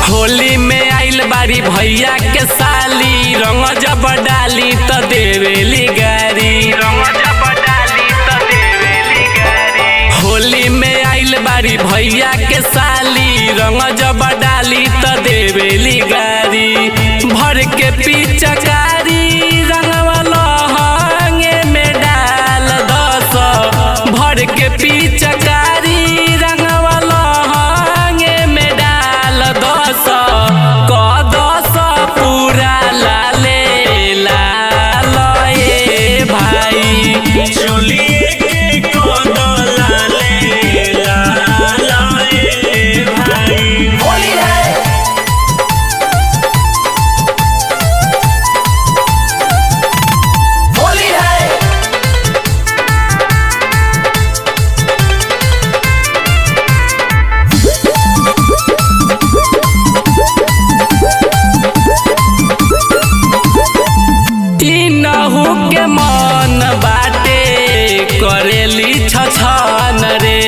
होली में आइल बारी भैया के साली, रंग जब डाली त देवेली गारी। होली में आइल बारी भैया के साली, रंग जब डाली त देवेली गारी। भर के पिचकारी रंगवा लहंगे में डाल दस, भर के पिचकारी रंगवा लहंगे में डाल दस। कदस पूरा लाले लाल ए भाई, चलिए के कद लाले लाल ए भाई। होली है होली है तीनहु के मन बाटे करेली छछन रे।